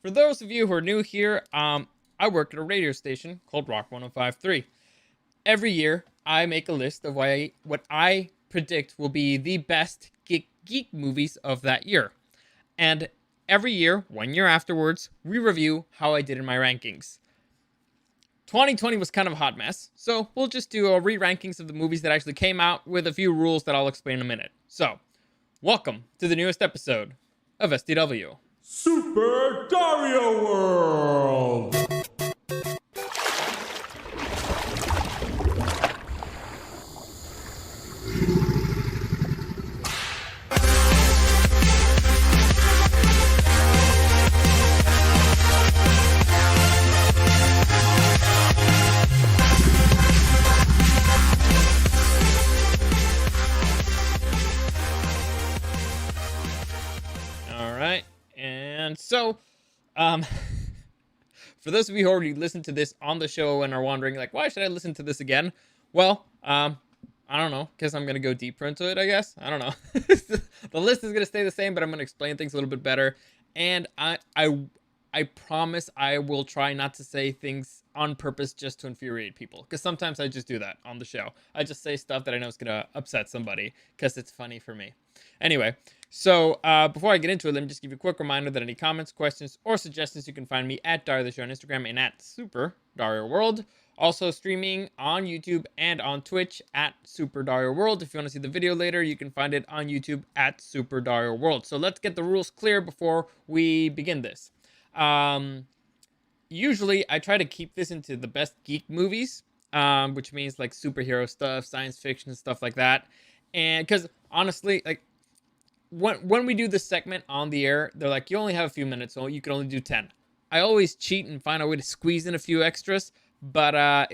For those of you who are new here, I work at a radio station called Rock 105.3. Every year, I make a list of what I predict will be the best geek movies of that year. And every year, 1 year afterwards, we review how I did in my rankings. 2020 was kind of a hot mess, so we'll just do a re-rankings of the movies that actually came out with a few rules that I'll explain in a minute. So, welcome to the newest episode of SDW. Super Dario World! Alright, and so, for those of you who already listened to this on the show and are wondering, like, why should I listen to this again? Well, I don't know, because I'm going to go deeper into it, I guess. I don't know. The list is going to stay the same, but I'm going to explain things a little bit better. And I promise I will try not to say things on purpose just to infuriate people. Because sometimes I just do that on the show. I just say stuff that I know is going to upset somebody because it's funny for me. Anyway, so before I get into it, let me just give you a quick reminder that any comments, questions, or suggestions, you can find me at Dario the Show on Instagram and at Super Dario World. Also streaming on YouTube and on Twitch at Super Dario World. If you want to see the video later, you can find it on YouTube at Super Dario World. So let's get the rules clear before we begin this. Usually I try to keep this into the best geek movies, which means like superhero stuff, science fiction, stuff like that. And because honestly, like when we do this segment on the air, they're like, you only have a few minutes, so you can only do 10. I always cheat and find a way to squeeze in a few extras, but I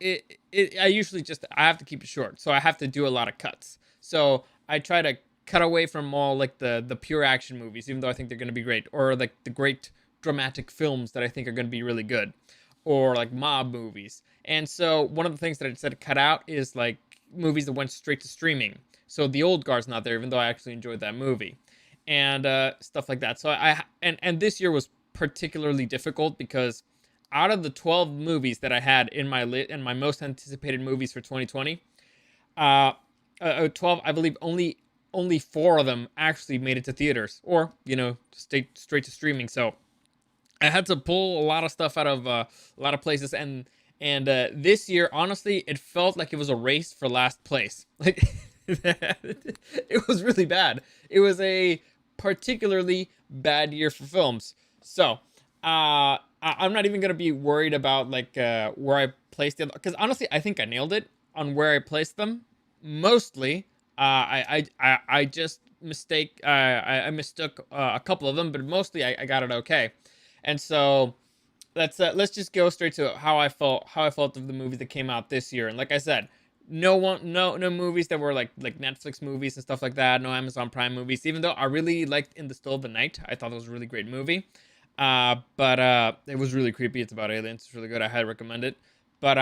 usually I have to keep it short, so I have to do a lot of cuts. So I try to cut away from all like the pure action movies, even though I think they're going to be great, or like the great dramatic films that I think are going to be really good, or like mob movies. And so one of the things that I decided to cut out is like movies that went straight to streaming. So The Old Guard's not there, even though I actually enjoyed that movie, and stuff like that. So and this year was particularly difficult because out of the 12 movies that I had in my most anticipated movies for 2020, 12, I believe only 4 of them actually made it to theaters, or straight to streaming. So I had to pull a lot of stuff out of a lot of places, and this year, honestly, it felt like it was a race for last place. Like it was really bad. It was a particularly bad year for films. So I'm not even gonna be worried about like where I placed it, because honestly, I think I nailed it on where I placed them. Mostly, I just I mistook a couple of them, but mostly I got it okay. And so let's just go straight to how I felt of the movies that came out this year. And like I said, no movies that were like Netflix movies and stuff like that. No Amazon Prime movies. Even though I really liked In the Still of the Night, I thought it was a really great movie. But it was really creepy. It's about aliens. It's really good. I highly recommend it. But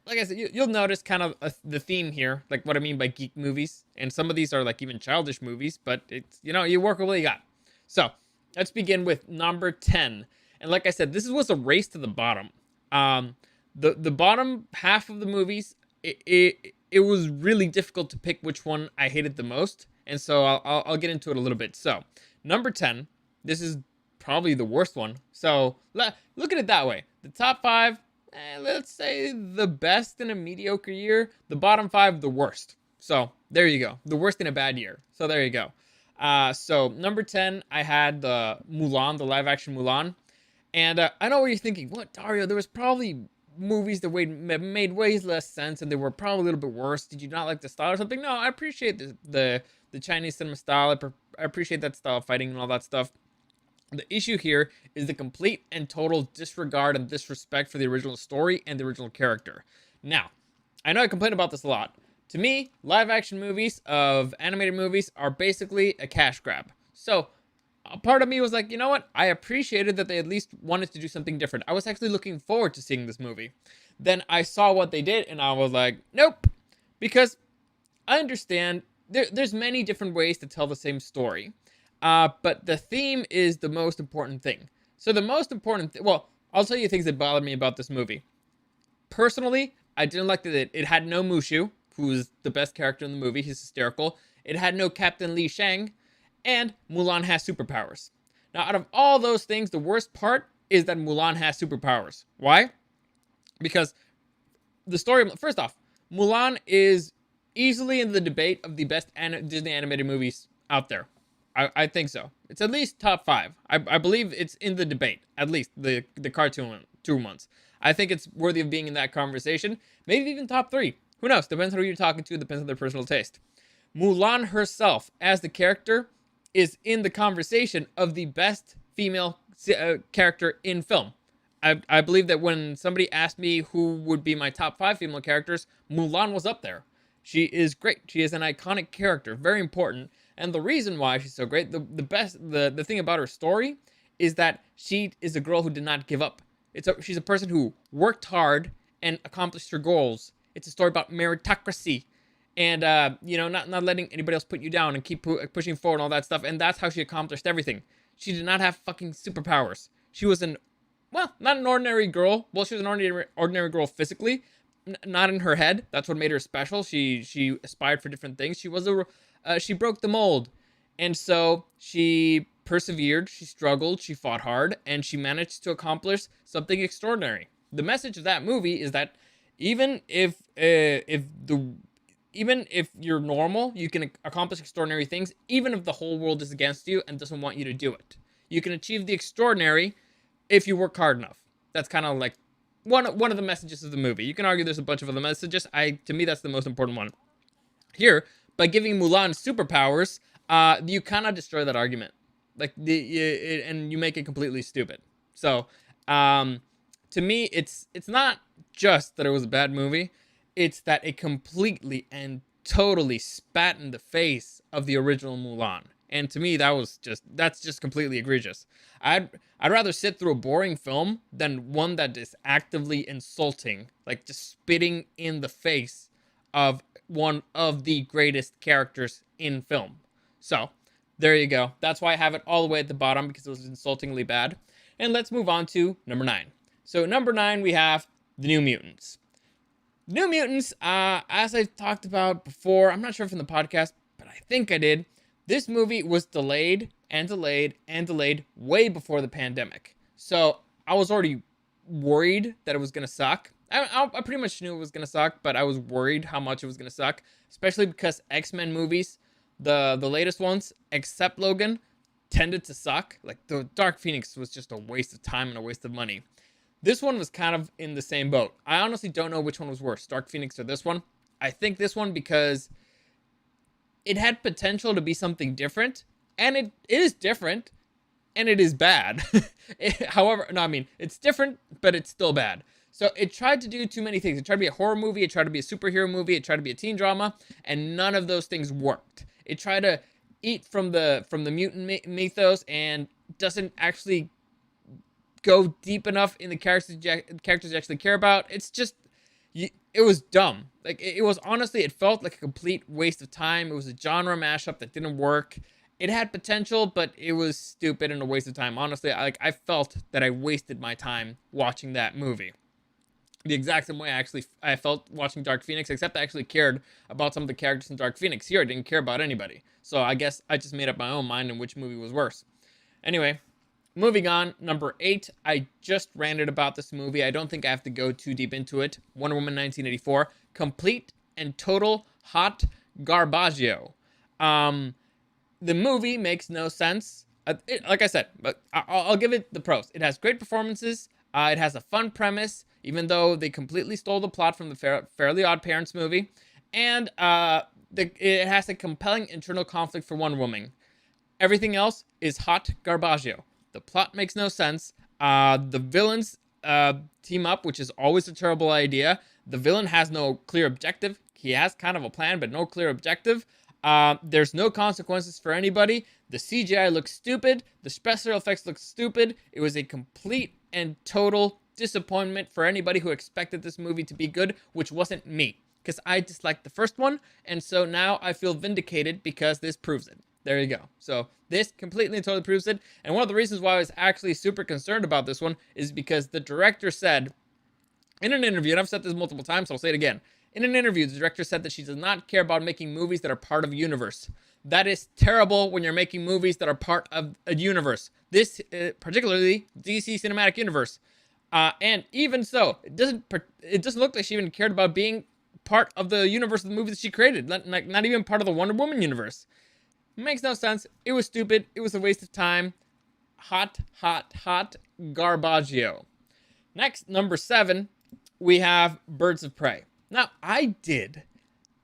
like I said, you'll notice kind of the theme here, like what I mean by geek movies. And some of these are like even childish movies, but it's, you work with what you got. So let's begin with number 10. And like I said, this was a race to the bottom. The bottom half of the movies, it was really difficult to pick which one I hated the most. And so I'll get into it a little bit. So number 10, this is probably the worst one. So look at it that way. The top 5, let's say the best in a mediocre year. The bottom 5, the worst. So there you go. The worst in a bad year. So there you go. So number 10, I had the Mulan, the live action Mulan. And I know what you're thinking. What, Dario? There was probably movies that made way less sense, and they were probably a little bit worse. Did you not like the style or something? No, I appreciate the Chinese cinema style. I appreciate that style of fighting and all that stuff. The issue here is the complete and total disregard and disrespect for the original story and the original character. Now, I know I complain about this a lot. To me, live action movies of animated movies are basically a cash grab. So a part of me was like, you know what? I appreciated that they at least wanted to do something different. I was actually looking forward to seeing this movie. Then I saw what they did and I was like, nope. Because I understand there's many different ways to tell the same story. But the theme is the most important thing. So the most important, well, I'll tell you things that bothered me about this movie. Personally, I didn't like that it had no Mushu, who's the best character in the movie. He's hysterical. It had no Captain Li Shang, and Mulan has superpowers. Now, out of all those things, the worst part is that Mulan has superpowers. Why? Because the story, first off, Mulan is easily in the debate of the best Disney animated movies out there. I think so. It's at least top five. I believe it's in the debate, at least the cartoon ones. I think it's worthy of being in that conversation. Maybe even top three. Who knows? Depends on who you're talking to. Depends on their personal taste. Mulan herself, as the character, is in the conversation of the best female character in film. I believe that when somebody asked me who would be my top five female characters, Mulan was up there. She is great. She is an iconic character, very important. And the reason why she's so great, the thing about her story is that she is a girl who did not give up. She's a person who worked hard and accomplished her goals. It's a story about meritocracy and not letting anybody else put you down and keep pushing forward and all that stuff. And that's how she accomplished everything. She did not have fucking superpowers. She was not an ordinary girl. Well, she was an ordinary girl physically, not in her head. That's what made her special. She aspired for different things. She broke the mold, and so she persevered. She struggled. She fought hard, and she managed to accomplish something extraordinary. The message of that movie is that even if you're normal, you can accomplish extraordinary things. Even if the whole world is against you and doesn't want you to do it, you can achieve the extraordinary if you work hard enough. That's kind of like one of the messages of the movie. You can argue there's a bunch of other messages. To me, that's the most important one. Here, by giving Mulan superpowers, you kind of destroy that argument. And you make it completely stupid. So, to me, it's not just that it was a bad movie. It's that it completely and totally spat in the face of the original Mulan. And to me, that's just completely egregious. I'd rather sit through a boring film than one that is actively insulting, like just spitting in the face of one of the greatest characters in film. So, there you go. That's why I have it all the way at the bottom, because it was insultingly bad. And let's move on to number 9. So, number 9, we have The New Mutants. New Mutants, as I've talked about before, I'm not sure if in the podcast, but I think I did. This movie was delayed and delayed and delayed way before the pandemic. So I was already worried that it was going to suck. I pretty much knew it was going to suck, but I was worried how much it was going to suck, especially because X-Men movies, the latest ones, except Logan, tended to suck. Like, the Dark Phoenix was just a waste of time and a waste of money. This one was kind of in the same boat. I honestly don't know which one was worse, Dark Phoenix or this one. I think this one because it had potential to be something different, and it is different, and it is bad. It's different, but it's still bad. So it tried to do too many things. It tried to be a horror movie, it tried to be a superhero movie, it tried to be a teen drama, and none of those things worked. It tried to eat from the mutant mythos and doesn't actually go deep enough in the characters you actually care about. It's just, it was dumb. Like, it was honestly, it felt like a complete waste of time. It was a genre mashup that didn't work. It had potential, but it was stupid and a waste of time. Honestly, I felt that I wasted my time watching that movie. The exact same way I felt watching Dark Phoenix, except I actually cared about some of the characters in Dark Phoenix. Here, I didn't care about anybody. So I guess I just made up my own mind on which movie was worse. Anyway, moving on, number 8. I just ranted about this movie. I don't think I have to go too deep into it. Wonder Woman 1984. Complete and total hot garbaggio. The movie makes no sense. Like I said, but I'll give it the pros. It has great performances. It has a fun premise, even though they completely stole the plot from the Fairly Odd Parents movie. And it has a compelling internal conflict for Wonder Woman. Everything else is hot garbaggio. The plot makes no sense. The villains team up, which is always a terrible idea. The villain has no clear objective. He has kind of a plan, but no clear objective. There's no consequences for anybody. The CGI looks stupid. The special effects look stupid. It was a complete and total disappointment for anybody who expected this movie to be good, which wasn't me, because I disliked the first one, and so now I feel vindicated because this proves it. There you go. So this completely and totally proves it. And one of the reasons why I was actually super concerned about this one is because the director said in an interview, and I've said this multiple times, so I'll say it again. In an interview, the director said that she does not care about making movies that are part of a universe. That is terrible when you're making movies that are part of a universe. This, particularly DC Cinematic Universe. And even so, it doesn't look like she even cared about being part of the universe of the movies that she created. Not even part of the Wonder Woman universe. It makes no sense. It was stupid. It was a waste of time. Hot, hot, hot garbaggio. Next, number 7, we have Birds of Prey. Now, I did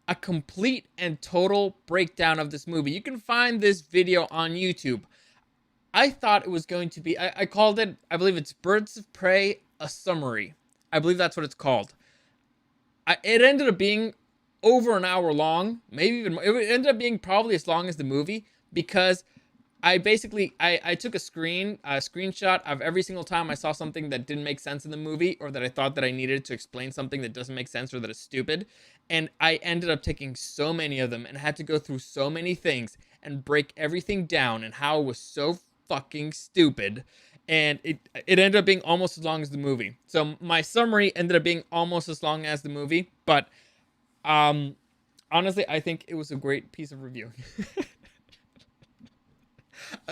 a complete and total breakdown of this movie. You can find this video on YouTube. I thought it was going to be, I called it, I believe it's Birds of Prey, a summary. I believe that's what it's called. It ended up being over an hour long, maybe even more. It ended up being probably as long as the movie because I basically I took a screenshot of every single time I saw something that didn't make sense in the movie, or that I thought that I needed to explain something that doesn't make sense or that is stupid, and I ended up taking so many of them and had to go through so many things and break everything down and how it was so fucking stupid, and it ended up being almost as long as the movie. So my summary ended up being almost as long as the movie, but honestly, I think it was a great piece of reviewing.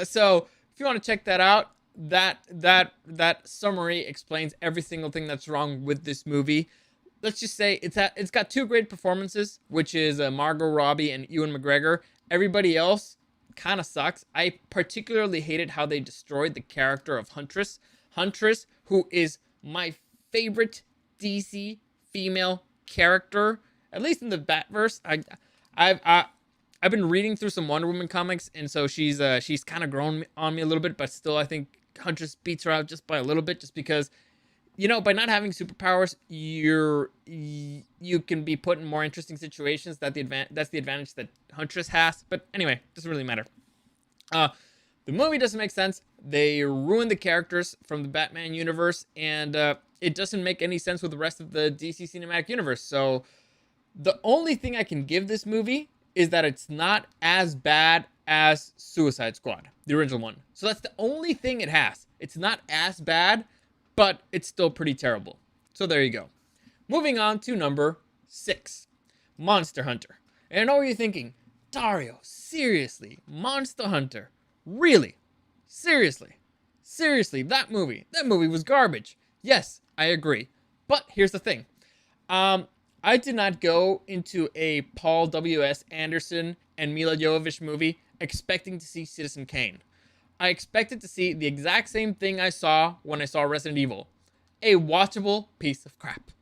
So if you want to check that out, that summary explains every single thing that's wrong with this movie. Let's just say it's got 2 great performances, which is Margot Robbie and Ewan McGregor. Everybody else kind of sucks. I particularly hated how they destroyed the character of Huntress. Huntress, who is my favorite DC female character, at least in the Batverse. I've been reading through some Wonder Woman comics, and so she's kind of grown on me a little bit, but still I think Huntress beats her out just by a little bit, just because, you know, by not having superpowers, you can be put in more interesting situations. That's the advantage that Huntress has. But anyway, doesn't really matter. The movie doesn't make sense. They ruined the characters from the Batman universe, and it doesn't make any sense with the rest of the DC Cinematic Universe. So the only thing I can give this movie is that it's not as bad as Suicide Squad, the original one. So that's the only thing it has. It's not as bad, but it's still pretty terrible. So there you go. Moving on to number 6, Monster Hunter. And I know what you're thinking, Dario, seriously, Monster Hunter? Really? Seriously? Seriously, that movie was garbage. Yes, I agree. But here's the thing. I did not go into a Paul W.S. Anderson and Mila Jovovich movie expecting to see Citizen Kane. I expected to see the exact same thing I saw when I saw Resident Evil. A watchable piece of crap.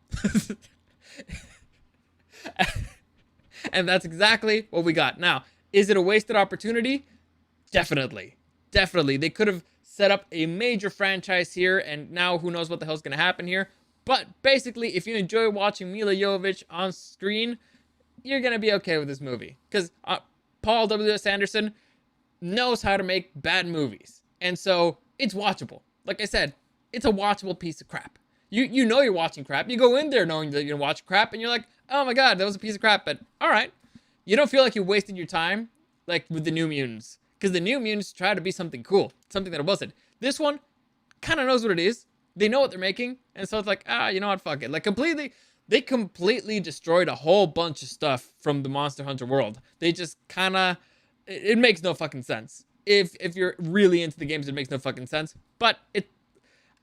And that's exactly what we got. Now, is it a wasted opportunity? Definitely. Definitely. They could have set up a major franchise here, and now who knows what the hell's going to happen here. But basically, if you enjoy watching Mila Jovovich on screen, you're going to be okay with this movie. Because Paul W.S. Anderson knows how to make bad movies. And so, it's watchable. Like I said, it's a watchable piece of crap. You know you're watching crap. You go in there knowing that you're going to watch crap, and you're like, oh my god, that was a piece of crap, but alright. You don't feel like you wasted your time, like with the New Mutants. Because the New Mutants try to be something cool. Something that it wasn't. This one kind of knows what it is. They know what they're making, and so it's like, you know what, fuck it. Like, they completely destroyed a whole bunch of stuff from the Monster Hunter world. They just kind of, it makes no fucking sense. If you're really into the games, it makes no fucking sense. But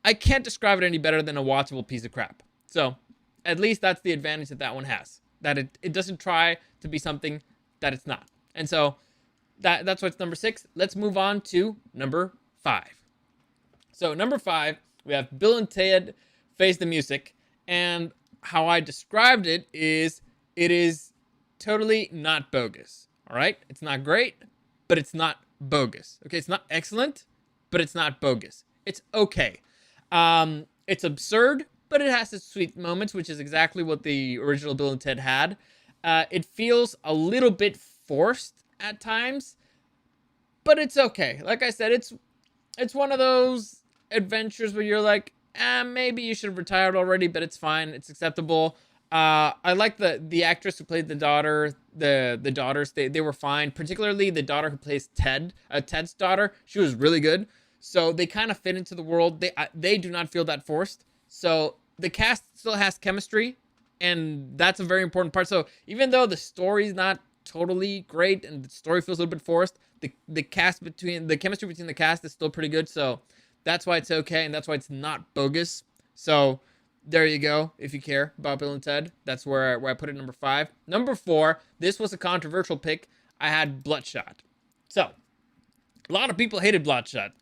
I can't describe it any better than a watchable piece of crap. So, at least that's the advantage that one has. That it doesn't try to be something that it's not. And so, that's what's number 6. Let's move on to number 5. So, number 5, we have Bill and Ted Face the Music, and how I described it is totally not bogus, all right? It's not great, but it's not bogus, okay? It's not excellent, but it's not bogus. It's okay. It's absurd, but it has its sweet moments, which is exactly what the original Bill and Ted had. It feels a little bit forced at times, but it's okay. Like I said, it's one of those adventures where you're like, maybe you should have retired already, but it's fine. It's acceptable. I like the actress who played the daughter. The daughters, they were fine. Particularly the daughter who plays Ted's daughter. She was really good. So they kind of fit into the world. They do not feel that forced. So the cast still has chemistry, and that's a very important part. So even though the story's not totally great and the story feels a little bit forced, the chemistry between the cast is still pretty good. So that's why it's okay, and that's why it's not bogus. So there you go. If you care about Bill and Ted, that's where I put it number 5. Number 4, this was a controversial pick. I had Bloodshot. So a lot of people hated Bloodshot.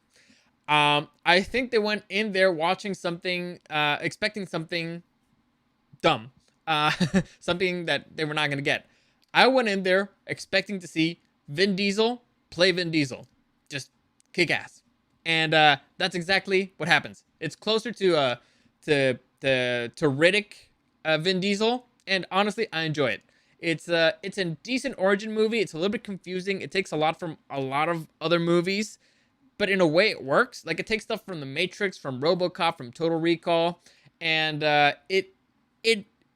I think they went in there watching something, expecting something dumb, uh, something that they were not gonna get. I went in there expecting to see Vin Diesel play Vin Diesel, just kick ass, and that's exactly what happens. It's closer to Riddick, Vin Diesel, and honestly, I enjoy it. It's a decent origin movie. It's a little bit confusing. It takes a lot from a lot of other movies, but in a way, it works. Like it takes stuff from The Matrix, from RoboCop, from Total Recall, and it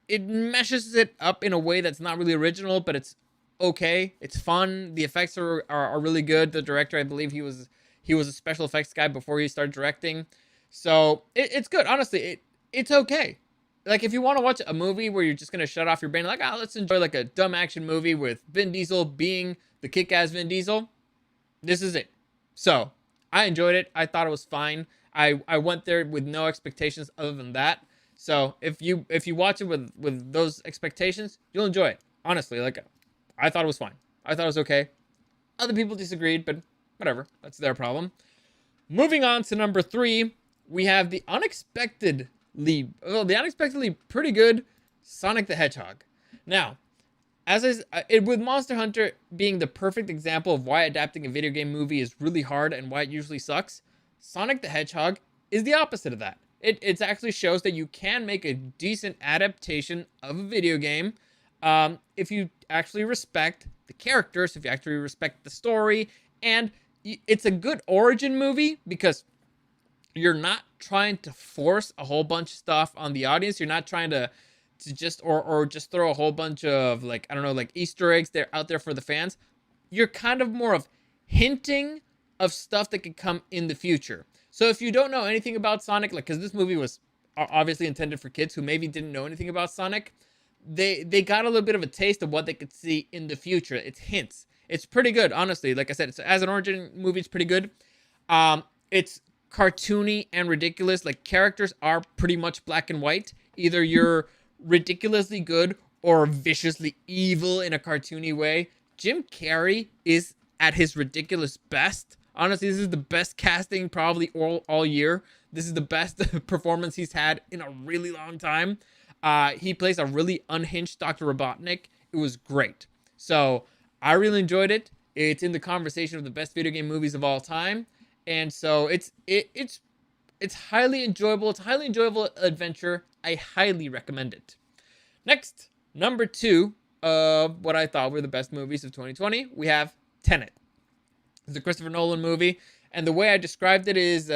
it meshes it up in a way that's not really original, but it's okay. It's fun. The effects are really good. The director, I believe, he was a special effects guy before he started directing, so it's good. Honestly, it's okay. Like if you want to watch a movie where you're just gonna shut off your brain, like let's enjoy like a dumb action movie with Vin Diesel being the kick-ass Vin Diesel, this is it. So I enjoyed it. I thought it was fine. I went there with no expectations other than that. So if you watch it with those expectations, you'll enjoy it. Honestly, like I thought it was fine. I thought it was okay. Other people disagreed, but whatever. That's their problem. Moving on to number 3, we have the unexpectedly pretty good Sonic the Hedgehog. Now, with Monster Hunter being the perfect example of why adapting a video game movie is really hard and why it usually sucks, Sonic the Hedgehog is the opposite of that. It actually shows that you can make a decent adaptation of a video game if you actually respect the characters, if you actually respect the story, and it's a good origin movie because you're not trying to force a whole bunch of stuff on the audience. You're not trying to just or just throw a whole bunch of like I don't know like Easter eggs there out there for the fans. You're kind of more of hinting of stuff that could come in the future. So if you don't know anything about Sonic, like because this movie was obviously intended for kids who maybe didn't know anything about Sonic, they got a little bit of a taste of what they could see in the future. It's hints. It's pretty good, honestly. Like I said, as an origin movie, it's pretty good. It's cartoony and ridiculous. Like characters are pretty much black and white. Either you're ridiculously good or viciously evil in a cartoony way. Jim Carrey is at his ridiculous best. Honestly, this is the best casting probably all year. This is the best performance he's had in a really long time. He plays a really unhinged Dr. Robotnik. It was great. So I really enjoyed it. It's in the conversation of the best video game movies of all time. And so it's highly enjoyable. It's a highly enjoyable adventure. I highly recommend it. Next, number 2 of what I thought were the best movies of 2020, we have Tenet. It's a Christopher Nolan movie, and the way I described it is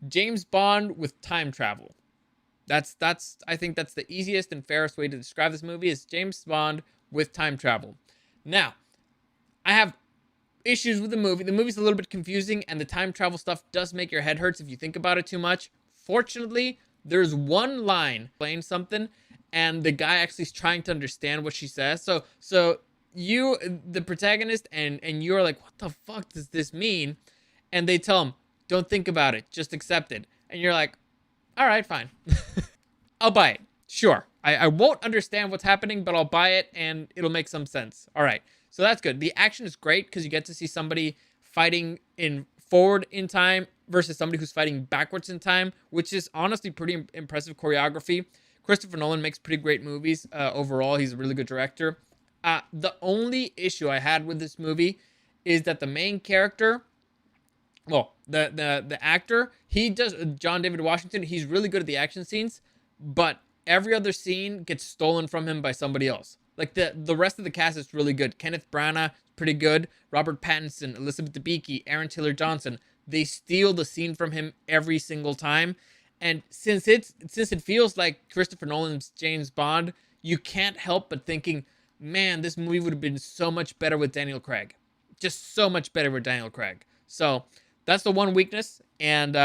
James Bond with time travel. That's I think that's the easiest and fairest way to describe this movie is James Bond with time travel. Now, I have issues with the movie. The movie's a little bit confusing, and the time travel stuff does make your head hurts if you think about it too much. Fortunately, there's one line explain something, and the guy actually is trying to understand what she says. So you, the protagonist, and you're like, what the fuck does this mean? And they tell him, don't think about it, just accept it. And you're like, all right, fine. I'll buy it. Sure. I won't understand what's happening, but I'll buy it and it'll make some sense. All right. So that's good. The action is great because you get to see somebody fighting in forward in time versus somebody who's fighting backwards in time, which is honestly pretty impressive choreography. Christopher Nolan makes pretty great movies overall. He's a really good director. The only issue I had with this movie is that the main character, well, the actor, he does John David Washington. He's really good at the action scenes, but every other scene gets stolen from him by somebody else. Like the rest of the cast is really good. Kenneth Branagh, pretty good. Robert Pattinson, Elizabeth Debicki, Aaron Taylor Johnson. They steal the scene from him every single time. And since it feels like Christopher Nolan's James Bond, you can't help but thinking, man, this movie would have been so much better with Daniel Craig. Just so much better with Daniel Craig. So that's the one weakness. And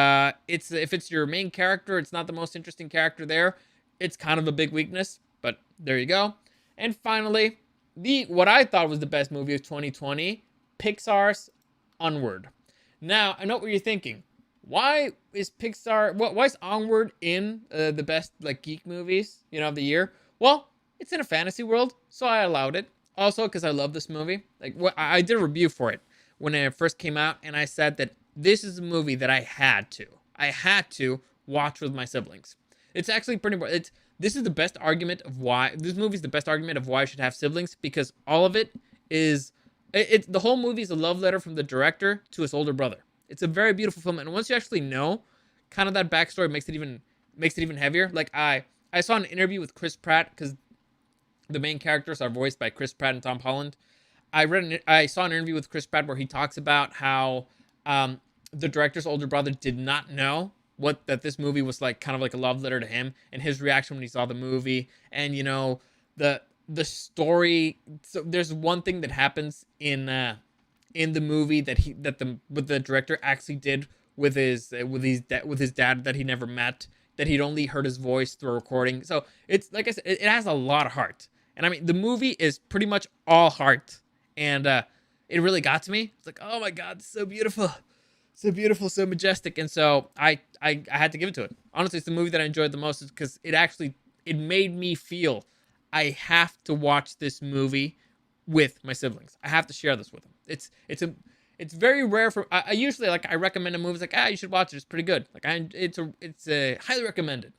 it's if it's your main character, it's not the most interesting character there. It's kind of a big weakness, but there you go. And finally, the what I thought was the best movie of 2020, Pixar's Onward. Now, I know what you're thinking. Why is Pixar? Why is Onward in the best like geek movies of the year? Well, it's in a fantasy world, so I allowed it. Also, because I love this movie. Like, I did a review for it when it first came out, and I said that this is a movie that I had to watch with my siblings. It's actually pretty. This is the best argument of why this movie is the best argument of why I should have siblings, because all of it is the whole movie is a love letter from the director to his older brother. It's a very beautiful film, and once you actually know kind of that backstory, makes it even heavier. Like I saw an interview with Chris Pratt, because the main characters are voiced by Chris Pratt and Tom Holland. I saw an interview with Chris Pratt where he talks about how the director's older brother did not know that this movie was like kind of like a love letter to him, and his reaction when he saw the movie. And the story. So there's one thing that happens in the movie that the director actually did with his dad that he never met, that he'd only heard his voice through a recording. So it's like I said, it has a lot of heart. And I mean, the movie is pretty much all heart, and it really got to me. It's like, oh my god, so beautiful, so majestic. And so I had to give it to it. Honestly, it's the movie that I enjoyed the most, because it made me feel I have to watch this movie with my siblings. I have to share this with them. It's very rare for I usually I recommend a movie. It's like, you should watch it. It's pretty good. Like it's highly recommended.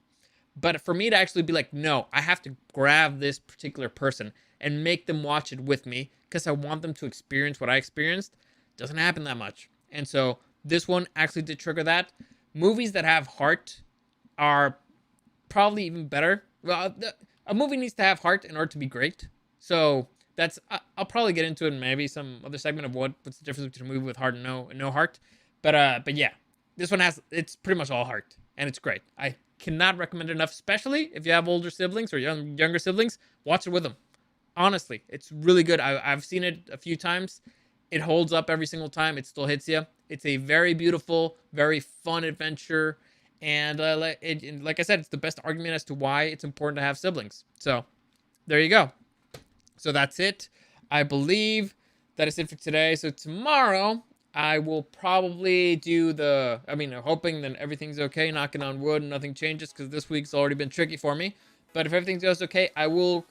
But for me to actually be like, no, I have to grab this particular person and make them watch it with me, because I want them to experience what I experienced, doesn't happen that much. And so this one actually did trigger that. Movies that have heart are probably even better. Well, a movie needs to have heart in order to be great. So I'll probably get into it in maybe some other segment of what's the difference between a movie with heart and no heart. But yeah, this one it's pretty much all heart, and it's great. I cannot recommend it enough, especially if you have older siblings or younger siblings. Watch it with them. Honestly, it's really good. I've seen it a few times. It holds up every single time. It still hits you. It's a very beautiful, very fun adventure. And like I said, it's the best argument as to why it's important to have siblings. So there you go. So that's it. I believe that is it for today. So tomorrow I will probably do hoping that everything's okay, knocking on wood and nothing changes, because this week's already been tricky for me. But if everything goes okay, I will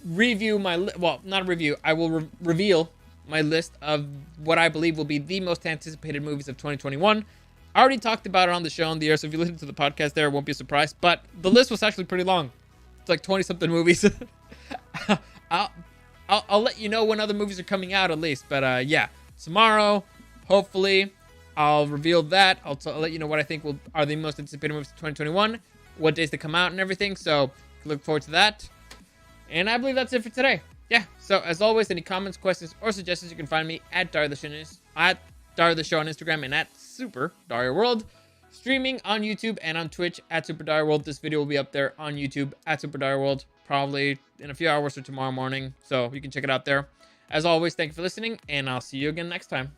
review I will reveal my list of what I believe will be the most anticipated movies of 2021. I already talked about it on the show on the air, so if you listen to the podcast there, it won't be a surprise. But the list was actually pretty long. It's like 20-something movies. I'll let you know when other movies are coming out at least. But yeah, tomorrow, hopefully, I'll reveal that. I'll let you know what I think are the most anticipated movies of 2021, what days they come out and everything. So look forward to that. And I believe that's it for today. Yeah, so as always, any comments, questions, or suggestions, you can find me at Dario the Show on Instagram, and at Super Dario World. Streaming on YouTube and on Twitch at Super Dario World. This video will be up there on YouTube at Super Dario World, probably in a few hours or tomorrow morning. So you can check it out there. As always, thank you for listening, and I'll see you again next time.